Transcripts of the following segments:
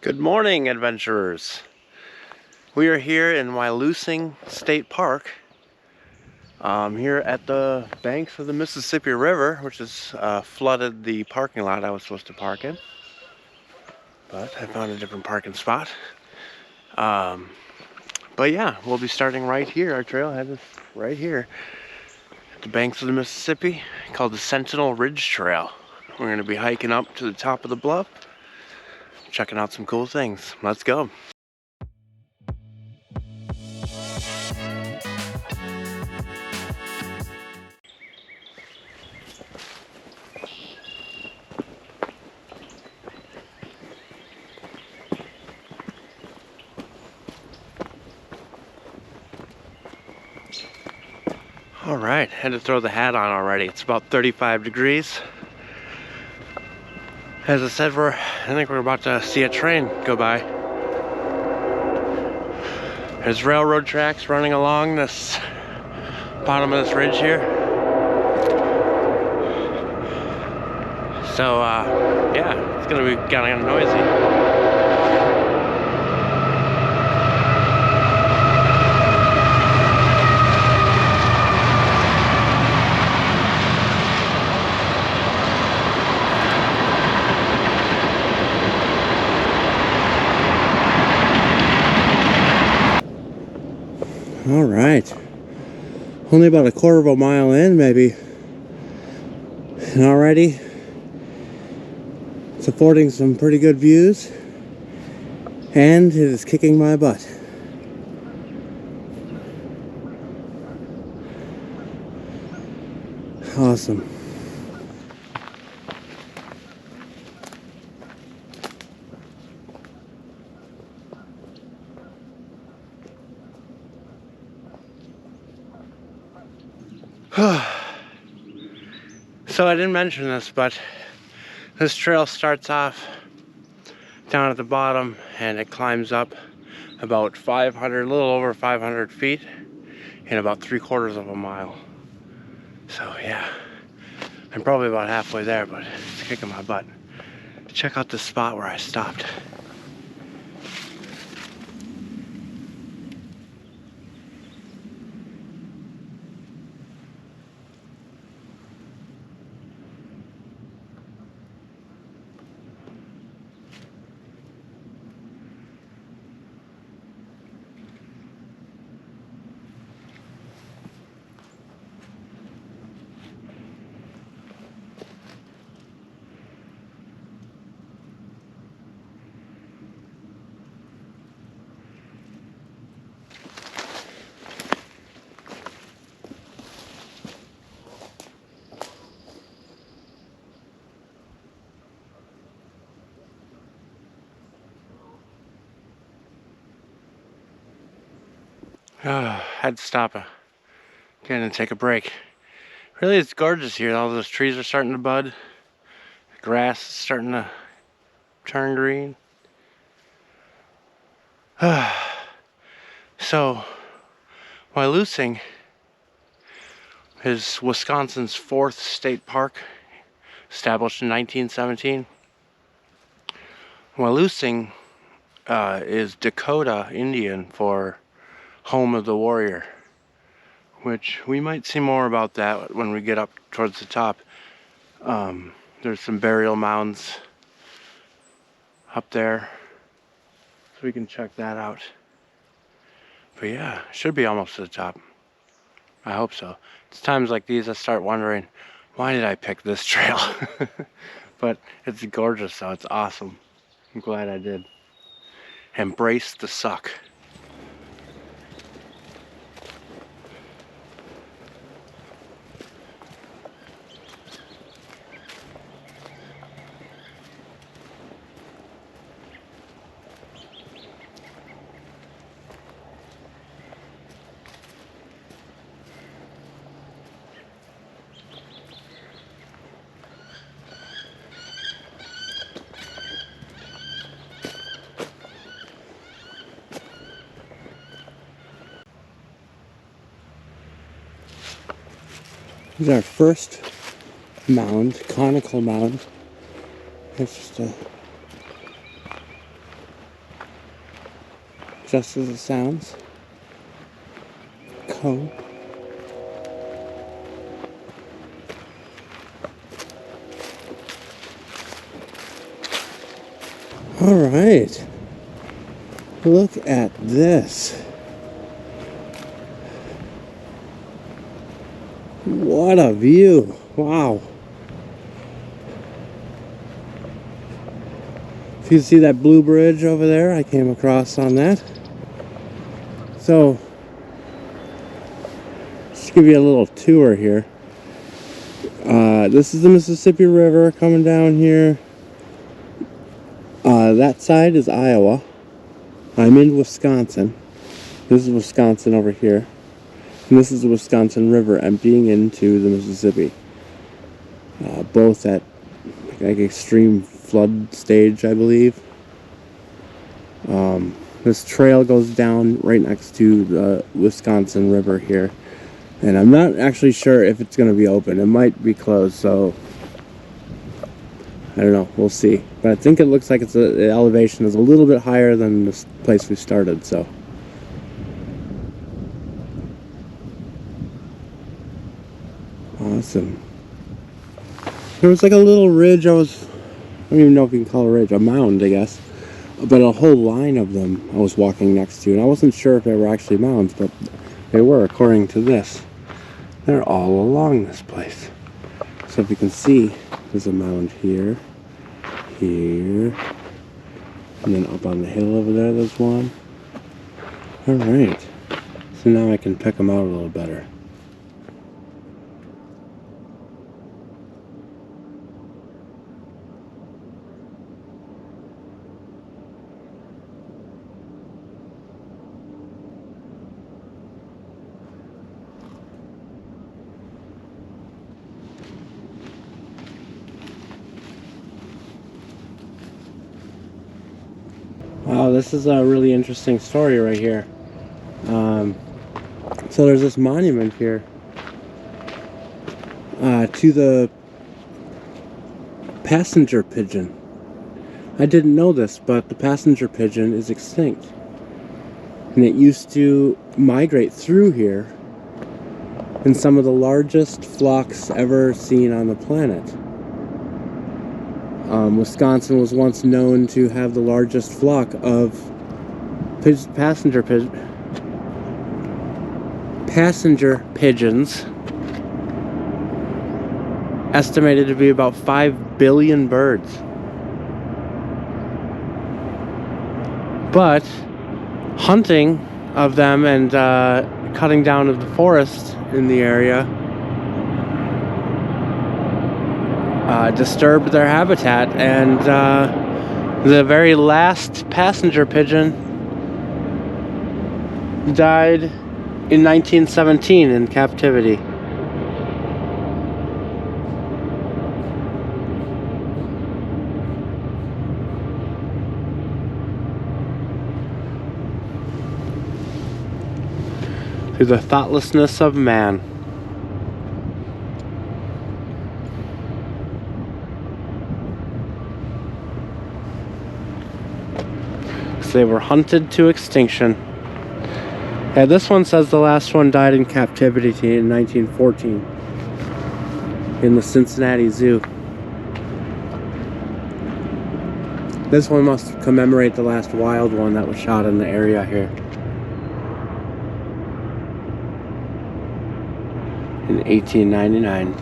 Good morning, adventurers. We are here in Wyalusing State Park, here at the banks of the Mississippi River, which has flooded the parking lot I was supposed to park in. But I found a different parking spot. But yeah, we'll be starting right here. Our trailhead is right here at the banks of the Mississippi, called the Sentinel Ridge Trail. We're going to be hiking up to the top of the bluff, checking out some cool things. Let's go. All right, had to throw the hat on already. It's about 35 degrees. As I said, I think we're about to see a train go by. There's railroad tracks running along this bottom of this ridge here. So, yeah, it's gonna be kind of noisy. All right, only about a quarter of a mile in, maybe, and already it's affording some pretty good views, and it is kicking my butt. Awesome. So I didn't mention this, but this trail starts off down at the bottom and it climbs up about 500, a little over 500 feet in about 3/4 of a mile. So yeah, I'm probably about halfway there, but it's kicking my butt. Check out the spot where I stopped. Had to stop again and take a break. Really, it's gorgeous here. All those trees are starting to bud. The grass is starting to turn green. So, Wyalusing is Wisconsin's 4th state park, established in 1917. Wyalusing is Dakota Indian for home of the warrior, which we might see more about that when we get up towards the top. There's some burial mounds up there, so we can check that out. But yeah, should be almost to the top. I hope so. It's times like these I start wondering, why did I pick this trail? But it's gorgeous, so it's awesome. I'm glad I did. Embrace the suck. This is our first mound, conical mound. It's just just as it sounds. Cool. All right. Look at this. What a view. Wow. If you see that blue bridge over there, I came across on that. So, just to give you a little tour here. This is the Mississippi River coming down here. That side is Iowa. I'm in Wisconsin. This is Wisconsin over here. And this is the Wisconsin River emptying into the Mississippi. Both at like extreme flood stage, I believe. This trail goes down right next to the Wisconsin River here. And I'm not actually sure if it's going to be open. It might be closed, so I don't know. We'll see. But I think it looks like the elevation is a little bit higher than this place we started, so. Awesome. There was like a little ridge. I don't even know if you can call it a ridge, a mound, I guess. But a whole line of them I was walking next to, and I wasn't sure if they were actually mounds, but they were, according to this. They're all along this place. So if you can see, there's a mound here, here, and then up on the hill over there, there's one. All right. So now I can pick them out a little better. Wow, this is a really interesting story right here. So there's this monument here to the passenger pigeon. I didn't know this, but the passenger pigeon is extinct. And it used to migrate through here in some of the largest flocks ever seen on the planet. Wisconsin was once known to have the largest flock of passenger pigeons, estimated to be about 5 billion birds. But hunting of them and cutting down of the forest in the area disturbed their habitat, and the very last passenger pigeon died in 1917 in captivity. Through the thoughtlessness of man. They were hunted to extinction. Yeah, this one says the last one died in captivity in 1914 in the Cincinnati Zoo. This one must commemorate the last wild one that was shot in the area here in 1899.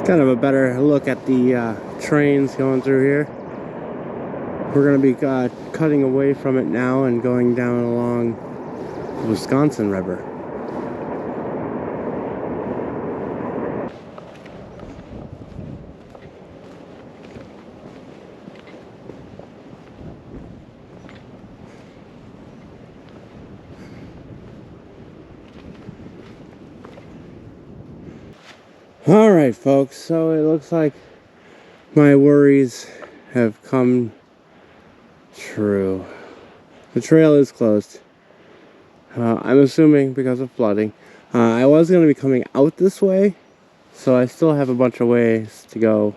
Kind of a better look at the trains going through here. We're going to be cutting away from it now and going down along the Wisconsin River. Alright folks, so it looks like my worries have come true. The trail is closed. I'm assuming because of flooding. I was going to be coming out this way, so I still have a bunch of ways to go.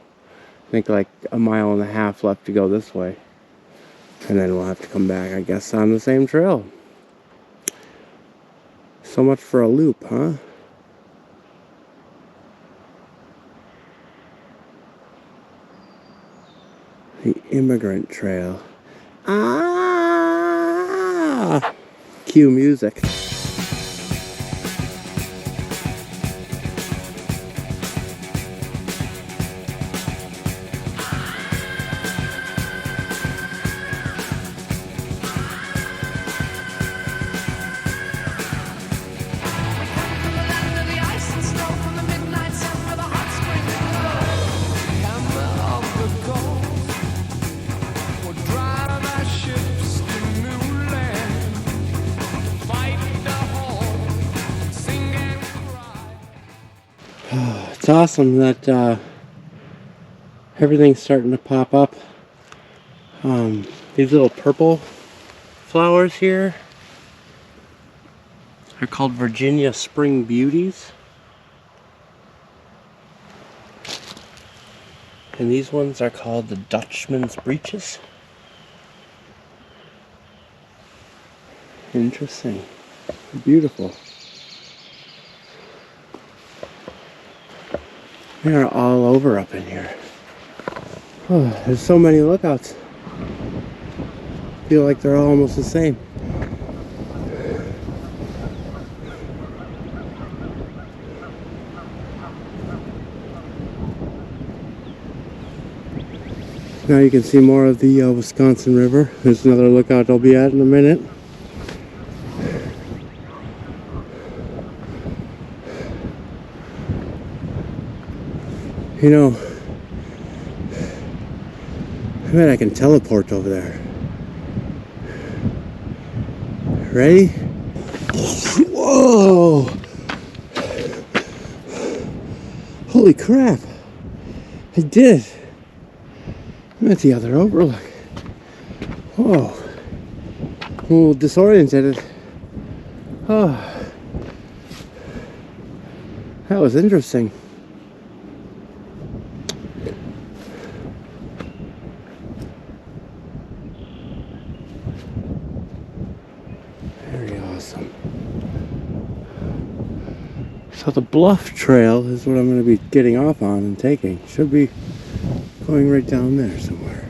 I think like a mile and a half left to go this way. And then we'll have to come back, I guess, on the same trail. So much for a loop, huh? The Immigrant Trail. Ah! Cue music. It's awesome that everything's starting to pop up. These little purple flowers here are called Virginia Spring Beauties. And these ones are called the Dutchman's Breeches. Interesting. Beautiful. They are all over up in here. Oh, there's so many lookouts. I feel like they're all almost the same. Now you can see more of the Wisconsin River. There's another lookout I'll be at in a minute. You know, I bet I can teleport over there. Ready? Whoa! Holy crap! I did it! I'm at the other overlook. Whoa! I'm a little disoriented. Oh, that was interesting. Very awesome. So the Bluff Trail is what I'm going to be getting off on and taking. Should be going right down there somewhere.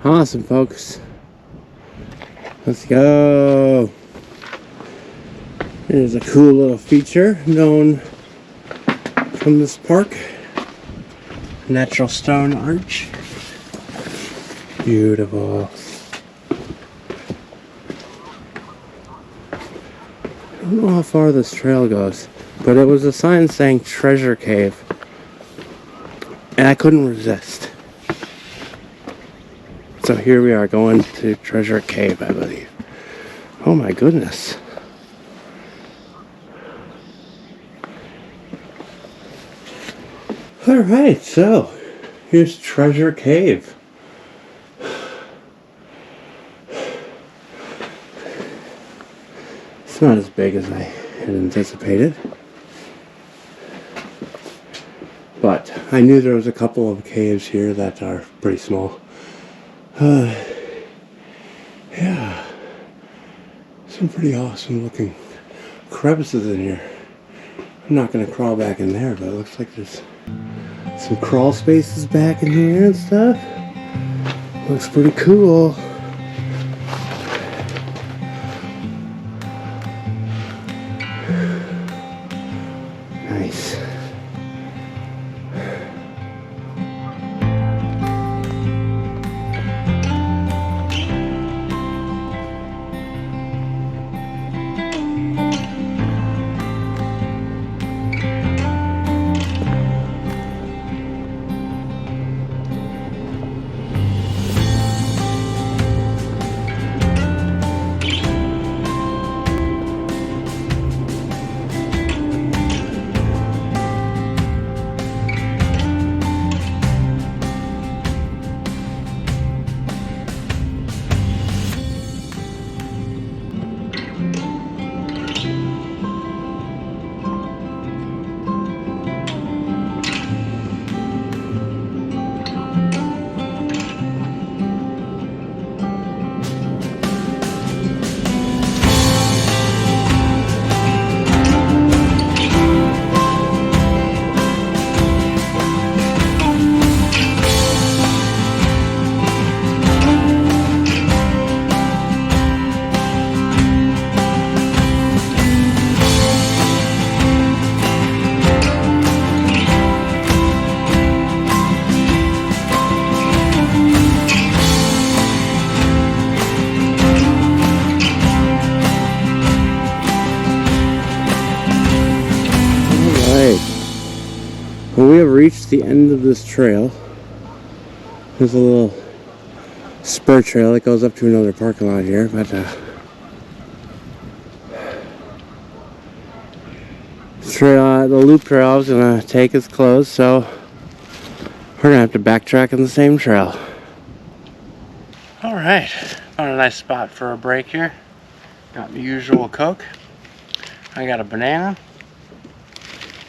Awesome, folks. Let's go. Here's a cool little feature known from this park. Natural stone arch. Beautiful. I don't know how far this trail goes, but it was a sign saying Treasure Cave, and I couldn't resist. So here we are going to Treasure Cave, I believe. Oh my goodness. Alright, so here's Treasure Cave. It's not as big as I had anticipated, but I knew there was a couple of caves here that are pretty small. Yeah, some pretty awesome looking crevices in here. I'm not going to crawl back in there, but it looks like there's some crawl spaces back in here and stuff. Looks pretty cool. Nice. reached the end of this trail. There's a little spur trail that goes up to another parking lot here, but the loop trail I was gonna take is closed, so we're gonna have to backtrack on the same trail. All right, found a nice spot for a break here. Got the usual Coke. I got a banana,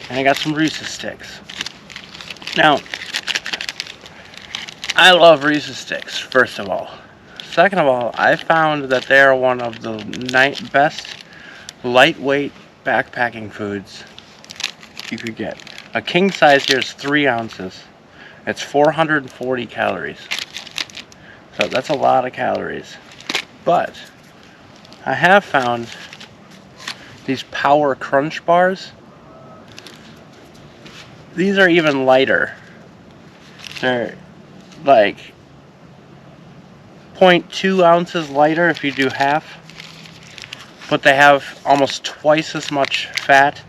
and I got some Reese's sticks. Now, I love Reese's sticks, first of all. Second of all, I found that they are one of the best lightweight backpacking foods you could get. A king size here is 3 ounces. It's 440 calories. So that's a lot of calories. But I have found these Power Crunch bars. These are even lighter. They're like 0.2 ounces lighter if you do half. But they have almost twice as much fat,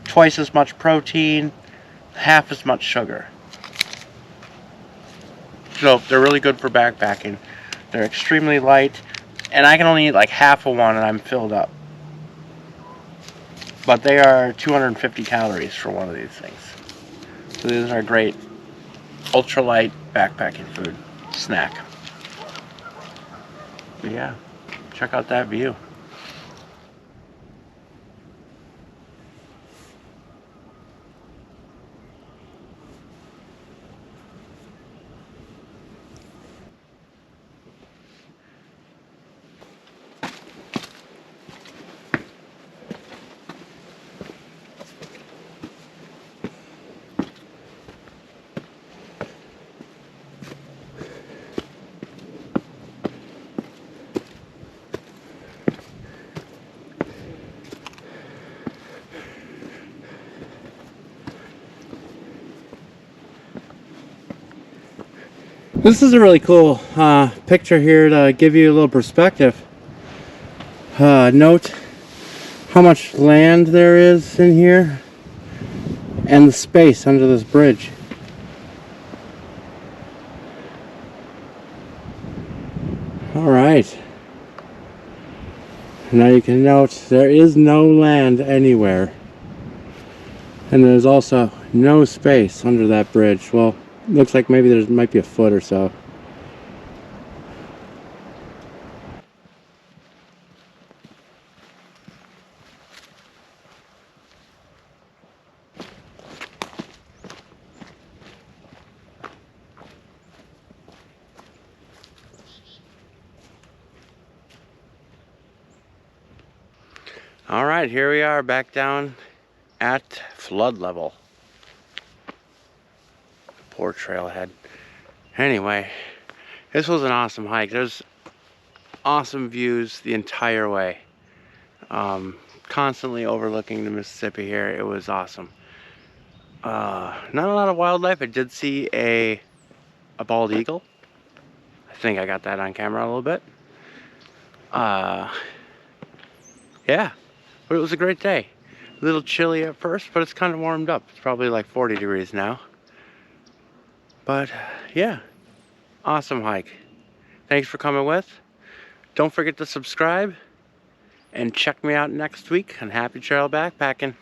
twice as much protein, half as much sugar. So they're really good for backpacking. They're extremely light, and I can only eat like half of one and I'm filled up. But they are 250 calories for one of these things. So these are a great ultralight backpacking food snack. But yeah, check out that view. This is a really cool picture here to give you a little perspective. Note how much land there is in here and the space under this bridge. Alright. Now you can note there is no land anywhere. And there's also no space under that bridge. Well, looks like maybe there might be a foot or so. All right, here we are back down at flood level. Poor trailhead. Anyway, this was an awesome hike. There's awesome views the entire way. Constantly overlooking the Mississippi here. It was awesome. Not a lot of wildlife. I did see a bald eagle. I think I got that on camera a little bit. Yeah, but it was a great day. A little chilly at first, but it's kind of warmed up. It's probably like 40 degrees now. But yeah, awesome hike. Thanks for coming with. Don't forget to subscribe and check me out next week on Happy Trail Backpacking.